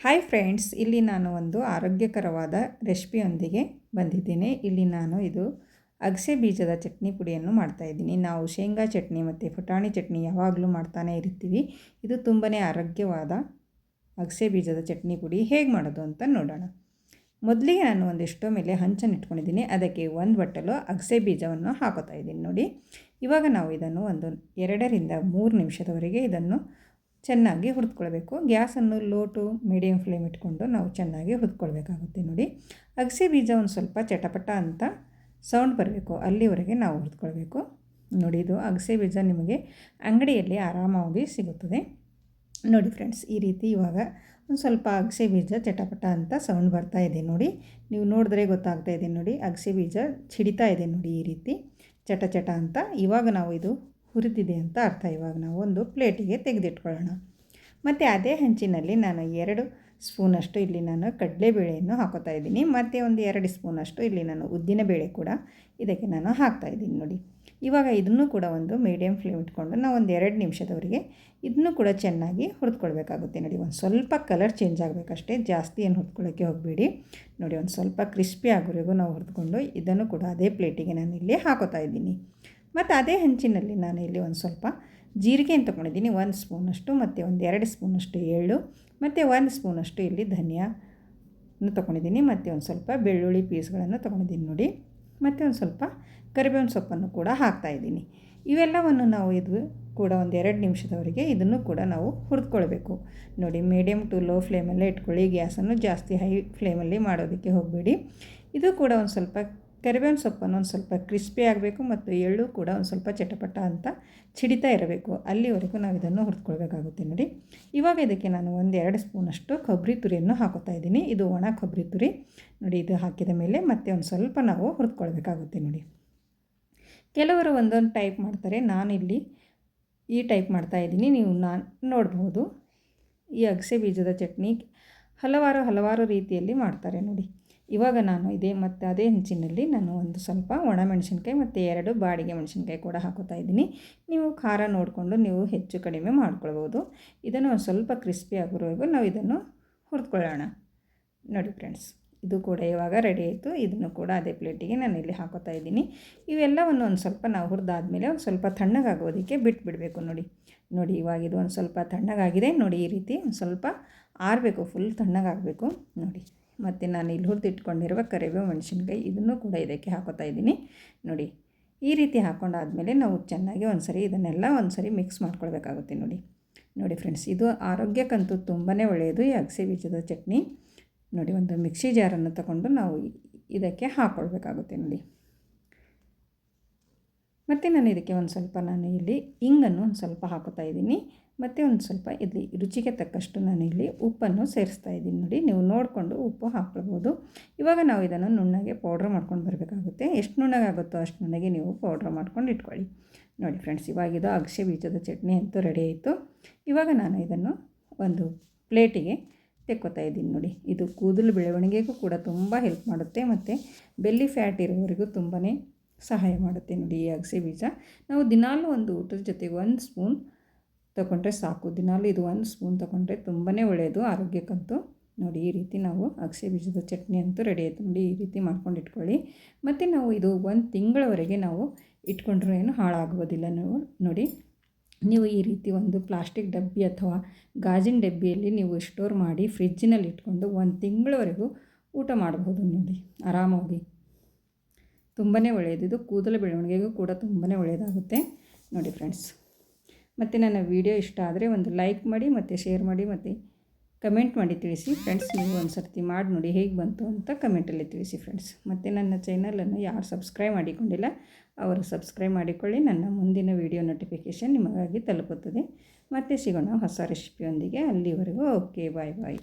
Hi friends, ಇಲ್ಲಿ ನಾನು ಒಂದು ಆರೋಗ್ಯಕರವಾದ ರೆಸಿಪಿಯೊಂದಿಗೆ ಬಂದಿದ್ದೇನೆ. ಇಲ್ಲಿ ನಾನು ಇದು ಅಗಸೆ ಬೀಜದ ಚಟ್ನಿ ಪುಡಿಯನ್ನು ಮಾಡ್ತಾಯಿದ್ದೀನಿ. ನಾವು ಶೇಂಗಾ ಚಟ್ನಿ ಮತ್ತು ಪುಟಾಣಿ ಚಟ್ನಿ ಯಾವಾಗಲೂ ಮಾಡ್ತಾನೇ ಇರ್ತೀವಿ. ಇದು ತುಂಬಾ ಆರೋಗ್ಯವಾದ ಅಗಸೆ ಬೀಜದ ಚಟ್ನಿ ಪುಡಿ ಹೇಗೆ ಮಾಡೋದು ಅಂತ ನೋಡೋಣ. ಮೊದಲಿಗೆ ನಾನು ಒಂದಿಷ್ಟು ಮೇಲೆ ಹಂಚನ್ನು ಇಟ್ಕೊಂಡಿದ್ದೀನಿ. ಅದಕ್ಕೆ ಒಂದು ಬಟ್ಟಲು ಅಗಸೆ ಬೀಜವನ್ನು ಹಾಕೋತಾ ಇದ್ದೀನಿ ನೋಡಿ. ಇವಾಗ ನಾವು ಇದನ್ನು 2 ರಿಂದ 3 ನಿಮಿಷದವರೆಗೆ ಇದನ್ನು ಚೆನ್ನಾಗಿ ಹುರಿದ್ಕೊಳ್ಬೇಕು. ಗ್ಯಾಸನ್ನು ಲೋ ಟು ಮೀಡಿಯಮ್ ಫ್ಲೇಮ್ ಇಟ್ಕೊಂಡು ನಾವು ಚೆನ್ನಾಗಿ ಹುರಿದ್ಕೊಳ್ಬೇಕಾಗುತ್ತೆ ನೋಡಿ. ಅಗಸೆ ಬೀಜ ಒಂದು ಸ್ವಲ್ಪ ಚಟಪಟ ಅಂತ ಸೌಂಡ್ ಬರಬೇಕು, ಅಲ್ಲಿವರೆಗೆ ನಾವು ಹುರಿದ್ಕೊಳ್ಬೇಕು ನೋಡಿ. ಇದು ಅಗಸೆ ಬೀಜ ನಿಮಗೆ ಅಂಗಡಿಯಲ್ಲಿ ಆರಾಮಾಗಿ ಸಿಗುತ್ತದೆ ನೋಡಿ ಫ್ರೆಂಡ್ಸ್. ಈ ರೀತಿ ಇವಾಗ ಒಂದು ಸ್ವಲ್ಪ ಅಗಸೆ ಬೀಜ ಚಟಪಟ ಅಂತ ಸೌಂಡ್ ಬರ್ತಾ ಇದೆ ನೋಡಿ. ನೀವು ನೋಡಿದ್ರೆ ಗೊತ್ತಾಗ್ತಾ ಇದೆ ನೋಡಿ, ಅಗಸೆ ಬೀಜ ಚಿಡಿತಾ ಇದೆ ನೋಡಿ, ಈ ರೀತಿ ಚಟ ಚಟ ಅಂತ. ಇವಾಗ ನಾವು ಇದು ಹುರಿದಿದೆ ಅಂತ ಅರ್ಥ. ಇವಾಗ ನಾವು ಒಂದು ಪ್ಲೇಟಿಗೆ ತೆಗೆದಿಟ್ಕೊಳ್ಳೋಣ. ಮತ್ತು ಅದೇ ಹಂಚಿನಲ್ಲಿ ನಾನು 2 ಸ್ಪೂನಷ್ಟು ಇಲ್ಲಿ ನಾನು ಕಡಲೆಬೇಳೆಯನ್ನು ಹಾಕೋತಾ ಇದ್ದೀನಿ. ಮತ್ತು ಒಂದು 2 ಸ್ಪೂನಷ್ಟು ಇಲ್ಲಿ ನಾನು ಉದ್ದಿನಬೇಳೆ ಕೂಡ ಇದಕ್ಕೆ ನಾನು ಹಾಕ್ತಾಯಿದ್ದೀನಿ ನೋಡಿ. ಇವಾಗ ಇದನ್ನು ಕೂಡ ಒಂದು ಮೀಡಿಯಮ್ ಫ್ಲೇಮ್ ಇಟ್ಕೊಂಡು ನಾವು ಒಂದು 2 ನಿಮಿಷದವರೆಗೆ ಇದನ್ನು ಕೂಡ ಚೆನ್ನಾಗಿ ಹುರಿದ್ಕೊಳ್ಬೇಕಾಗುತ್ತೆ ನೋಡಿ. ಒಂದು ಸ್ವಲ್ಪ ಕಲರ್ ಚೇಂಜ್ ಆಗಬೇಕಷ್ಟೇ, ಜಾಸ್ತಿ ಏನು ಹುರ್ಕೊಳ್ಳೋಕ್ಕೆ ಹೋಗಬೇಡಿ ನೋಡಿ. ಒಂದು ಸ್ವಲ್ಪ ಕ್ರಿಸ್ಪಿ ಆಗೋವರೆಗೂ ನಾವು ಹುರಿದ್ಕೊಂಡು ಇದನ್ನು ಕೂಡ ಅದೇ ಪ್ಲೇಟಿಗೆ ನಾನು ಇಲ್ಲಿ ಹಾಕೋತಾ ಇದ್ದೀನಿ. ಮತ್ತು ಅದೇ ಹಂಚಿನಲ್ಲಿ ನಾನು ಇಲ್ಲಿ ಒಂದು ಸ್ವಲ್ಪ ಜೀರಿಗೆಯನ್ನು ತೊಗೊಂಡಿದ್ದೀನಿ, 1 ಸ್ಪೂನಷ್ಟು, ಮತ್ತು ಒಂದು 2 ಸ್ಪೂನಷ್ಟು ಎಳ್ಳು, ಮತ್ತು 1 ಸ್ಪೂನಷ್ಟು ಇಲ್ಲಿ ಧನಿಯನ್ನು ತೊಗೊಂಡಿದ್ದೀನಿ, ಮತ್ತು ಒಂದು ಸ್ವಲ್ಪ ಬೆಳ್ಳುಳ್ಳಿ ಪೀಸ್ಗಳನ್ನು ತೊಗೊಂಡಿದ್ದೀನಿ ನೋಡಿ. ಮತ್ತು ಒಂದು ಸ್ವಲ್ಪ ಕರಿಬೇವಿನ ಸೊಪ್ಪನ್ನು ಕೂಡ ಹಾಕ್ತಾಯಿದ್ದೀನಿ. ಇವೆಲ್ಲವನ್ನು ನಾವು ಇದು ಕೂಡ ಒಂದು 2 ನಿಮಿಷದವರೆಗೆ ಇದನ್ನು ಕೂಡ ನಾವು ಹುರಿದ್ಕೊಳ್ಬೇಕು ನೋಡಿ. ಮೀಡಿಯಮ್ ಟು ಲೋ ಫ್ಲೇಮಲ್ಲೇ ಇಟ್ಕೊಳ್ಳಿ, ಗ್ಯಾಸನ್ನು ಜಾಸ್ತಿ ಹೈ ಫ್ಲೇಮಲ್ಲಿ ಮಾಡೋದಕ್ಕೆ ಹೋಗಬೇಡಿ. ಇದು ಕೂಡ ಒಂದು ಸ್ವಲ್ಪ ಕರಿಬೇವಿನ ಸೊಪ್ಪನ್ನು ಒಂದು ಸ್ವಲ್ಪ ಕ್ರಿಸ್ಪಿ ಆಗಬೇಕು, ಮತ್ತು ಎಳ್ಳು ಕೂಡ ಒಂದು ಸ್ವಲ್ಪ ಚಟಪಟ ಅಂತ ಚಿಡಿತಾ ಇರಬೇಕು, ಅಲ್ಲಿವರೆಗೂ ನಾವು ಇದನ್ನು ಹುರಿದ್ಕೊಳ್ಬೇಕಾಗುತ್ತೆ ನೋಡಿ. ಇವಾಗ ಇದಕ್ಕೆ ನಾನು ಒಂದು 2 ಸ್ಪೂನಷ್ಟು ಕೊಬ್ಬರಿ ತುರಿಯನ್ನು ಹಾಕೋತಾ ಇದ್ದೀನಿ. ಇದು ಒಣ ಕೊಬ್ಬರಿ ತುರಿ ನೋಡಿ. ಇದು ಹಾಕಿದ ಮೇಲೆ ಮತ್ತೆ ಒಂದು ಸ್ವಲ್ಪ ನಾವು ಹುರಿದ್ಕೊಳ್ಬೇಕಾಗುತ್ತೆ ನೋಡಿ. ಕೆಲವರು ಒಂದೊಂದು ಟೈಪ್ ಮಾಡ್ತಾರೆ, ನಾನಿಲ್ಲಿ ಈ ಟೈಪ್ ಮಾಡ್ತಾಯಿದ್ದೀನಿ. ನೀವು ನೋಡ್ಬೋದು, ಈ ಅಗಸೆ ಬೀಜದ ಚಟ್ನಿ ಹಲವಾರು ರೀತಿಯಲ್ಲಿ ಮಾಡ್ತಾರೆ ನೋಡಿ. ಇವಾಗ ನಾನು ಮತ್ತು ಅದೇ ಹಂಚಿನಲ್ಲಿ ನಾನು ಒಂದು ಸ್ವಲ್ಪ ಒಣಮೆಣಸಿನ್ಕಾಯಿ ಮತ್ತು 2 ಬಾಡಿಗೆ ಮೆಣಸಿನ್ಕಾಯಿ ಕೂಡ ಹಾಕೋತಾ ಇದ್ದೀನಿ. ನೀವು ಖಾರ ನೋಡಿಕೊಂಡು ನೀವು ಹೆಚ್ಚು ಕಡಿಮೆ ಮಾಡ್ಕೊಳ್ಬೋದು. ಇದನ್ನು ಒಂದು ಸ್ವಲ್ಪ ಕ್ರಿಸ್ಪಿ ಆಗೋವರೆಗೂ ನಾವು ಇದನ್ನು ಹುರಿದ್ಕೊಳ್ಳೋಣ ನೋಡಿ ಫ್ರೆಂಡ್ಸ್. ಇದು ಕೂಡ ಇವಾಗ ರೆಡಿ ಆಯಿತು. ಇದನ್ನು ಕೂಡ ಅದೇ ಪ್ಲೇಟಿಗೆ ನಾನು ಇಲ್ಲಿ ಹಾಕೋತಾ ಇದ್ದೀನಿ. ಇವೆಲ್ಲವನ್ನು ಒಂದು ಸ್ವಲ್ಪ ನಾವು ಹುರಿದಾದ್ಮೇಲೆ ಒಂದು ಸ್ವಲ್ಪ ತಣ್ಣಗಾಗೋದಕ್ಕೆ ಬಿಟ್ಬಿಡಬೇಕು ನೋಡಿ. ಇವಾಗ ಇದು ಒಂದು ಸ್ವಲ್ಪ ತಣ್ಣಗಾಗಿದೆ ನೋಡಿ. ಈ ರೀತಿ ಒಂದು ಸ್ವಲ್ಪ ಆರಬೇಕು, ಫುಲ್ ತಣ್ಣಗಾಗಬೇಕು ನೋಡಿ. ಮತ್ತು ನಾನು ಇಲ್ಲಿ ಹುರಿದಿಟ್ಕೊಂಡಿರುವ ಕರಿಬೇವು ಮೆಣಸಿನ್ಕಾಯಿ ಇದನ್ನು ಕೂಡ ಇದಕ್ಕೆ ಹಾಕೋತಾ ಇದ್ದೀನಿ ನೋಡಿ. ಈ ರೀತಿ ಹಾಕೊಂಡಾದಮೇಲೆ ನಾವು ಚೆನ್ನಾಗಿ ಇದನ್ನೆಲ್ಲ ಒಂದು ಸರಿ ಮಿಕ್ಸ್ ಮಾಡ್ಕೊಳ್ಬೇಕಾಗುತ್ತೆ ನೋಡಿ ಫ್ರೆಂಡ್ಸ್. ಇದು ಆರೋಗ್ಯಕ್ಕಂತೂ ತುಂಬಾ ಒಳ್ಳೆಯದು ಈ ಅಗಸೆ ಬೀಜದ ಚಟ್ನಿ ನೋಡಿ. ಒಂದು ಮಿಕ್ಸಿ ಜಾರನ್ನು ತಗೊಂಡು ನಾವು ಇದಕ್ಕೆ ಹಾಕ್ಕೊಳ್ಬೇಕಾಗುತ್ತೆ ನೋಡಿ. ಮತ್ತು ನಾನು ಇದಕ್ಕೆ ಒಂದು ಸ್ವಲ್ಪ ಇಲ್ಲಿ ಇಂಗನ್ನು ಒಂದು ಸ್ವಲ್ಪ ಹಾಕೋತಾ ಇದ್ದೀನಿ. ಮತ್ತು ಒಂದು ಸ್ವಲ್ಪ ಇಲ್ಲಿ ರುಚಿಗೆ ತಕ್ಕಷ್ಟು ನಾನು ಇಲ್ಲಿ ಉಪ್ಪನ್ನು ಸೇರಿಸ್ತಾ ಇದ್ದೀನಿ ನೋಡಿ. ನೀವು ನೋಡಿಕೊಂಡು ಉಪ್ಪು ಹಾಕ್ಕೊಳ್ಬೋದು. ಇವಾಗ ನಾವು ಇದನ್ನು ನುಣ್ಣಗೆ ಪೌಡ್ರ್ ಮಾಡ್ಕೊಂಡು ಬರಬೇಕಾಗುತ್ತೆ. ಎಷ್ಟು ನುಣ್ಣಗಾಗುತ್ತೋ ಅಷ್ಟು ನುಣ್ಣಗೆ ನೀವು ಪೌಡ್ರ್ ಮಾಡ್ಕೊಂಡು ಇಟ್ಕೊಳ್ಳಿ ನೋಡಿ ಫ್ರೆಂಡ್ಸ್. ಇವಾಗ ಇದು ಅಗಸೆ ಬೀಜದ ಚಟ್ನಿ ಅಂತೂ ರೆಡಿ ಆಯಿತು. ಇವಾಗ ನಾನು ಇದನ್ನು ಒಂದು ಪ್ಲೇಟಿಗೆ ತೆಕ್ಕೋತಾ ಇದ್ದೀನಿ ನೋಡಿ. ಇದು ಕೂದಲು ಬೆಳವಣಿಗೆಗೂ ಕೂಡ ತುಂಬ ಹೆಲ್ಪ್ ಮಾಡುತ್ತೆ, ಮತ್ತು ಬೆಲ್ಲಿ ಫ್ಯಾಟ್ ಇರೋವರೆಗೂ ತುಂಬಾ ಸಹಾಯ ಮಾಡುತ್ತೆ ನೋಡಿ ಈ ಅಗಸೆ ಬೀಜ. ನಾವು ದಿನಾಲೂ ಒಂದು ಊಟದ ಜೊತೆಗೆ 1 ಸ್ಪೂನ್ ತೊಗೊಂಡ್ರೆ ಸಾಕು. ದಿನಾಲೂ ಇದು 1 ಸ್ಪೂನ್ ತೊಗೊಂಡ್ರೆ ತುಂಬಾ ಒಳ್ಳೆಯದು ಆರೋಗ್ಯಕ್ಕಂತೂ ನೋಡಿ. ಈ ರೀತಿ ನಾವು ಅಗಸೆ ಬೀಜದ ಚಟ್ನಿ ಅಂತೂ ರೆಡಿ ಆಯಿತು ನೋಡಿ. ಈ ರೀತಿ ಮಾಡ್ಕೊಂಡು ಇಟ್ಕೊಳ್ಳಿ. ಮತ್ತು ನಾವು ಇದು 1 ತಿಂಗಳವರೆಗೆ ನಾವು ಇಟ್ಕೊಂಡ್ರೂ ಏನು ಹಾಳಾಗೋದಿಲ್ಲ ನೋಡಿ. ನೀವು ಈ ರೀತಿ ಒಂದು ಪ್ಲಾಸ್ಟಿಕ್ ಡಬ್ಬಿ ಅಥವಾ ಗಾಜಿನ ಡಬ್ಬಿಯಲ್ಲಿ ನೀವು ಸ್ಟೋರ್ ಮಾಡಿ ಫ್ರಿಜ್ಜಿನಲ್ಲಿ ಇಟ್ಕೊಂಡು 1 ತಿಂಗಳವರೆಗೂ ಊಟ ಮಾಡ್ಬೋದು ನೋಡಿ ಆರಾಮಾಗಿ. ತುಂಬಾ ಒಳ್ಳೆಯದು, ಇದು ಕೂದಲು ಬೆಳವಣಿಗೆಗೂ ಕೂಡ ತುಂಬಾ ಒಳ್ಳೆಯದಾಗುತ್ತೆ ನೋಡಿ ಫ್ರೆಂಡ್ಸ್. ಮತ್ತು ನನ್ನ ವಿಡಿಯೋ ಇಷ್ಟ ಆದರೆ ಒಂದು ಲೈಕ್ ಮಾಡಿ, ಮತ್ತು ಶೇರ್ ಮಾಡಿ, ಮತ್ತು ಕಮೆಂಟ್ ಮಾಡಿ ತಿಳಿಸಿ ಫ್ರೆಂಡ್ಸ್. ನೀವು ಒಂದು ಸರ್ತಿ ಮಾಡಿ ನೋಡಿ ಹೇಗೆ ಬಂತು ಅಂತ ಕಮೆಂಟಲ್ಲಿ ತಿಳಿಸಿ ಫ್ರೆಂಡ್ಸ್. ಮತ್ತು ನನ್ನ ಚಾನಲನ್ನು ಯಾರು ಸಬ್ಸ್ಕ್ರೈಬ್ ಮಾಡಿಕೊಂಡಿಲ್ಲ ಅವರು ಸಬ್ಸ್ಕ್ರೈಬ್ ಮಾಡಿಕೊಳ್ಳಿ. ನನ್ನ ಮುಂದಿನ ವಿಡಿಯೋ ನೋಟಿಫಿಕೇಷನ್ ನಿಮಗಾಗಿ ತಲುಪುತ್ತದೆ. ಮತ್ತೆ ಸಿಗೋಣ ಹೊಸ ರೆಸಿಪಿಯೊಂದಿಗೆ. ಅಲ್ಲಿವರೆಗೂ ಓಕೆ, ಬಾಯ್.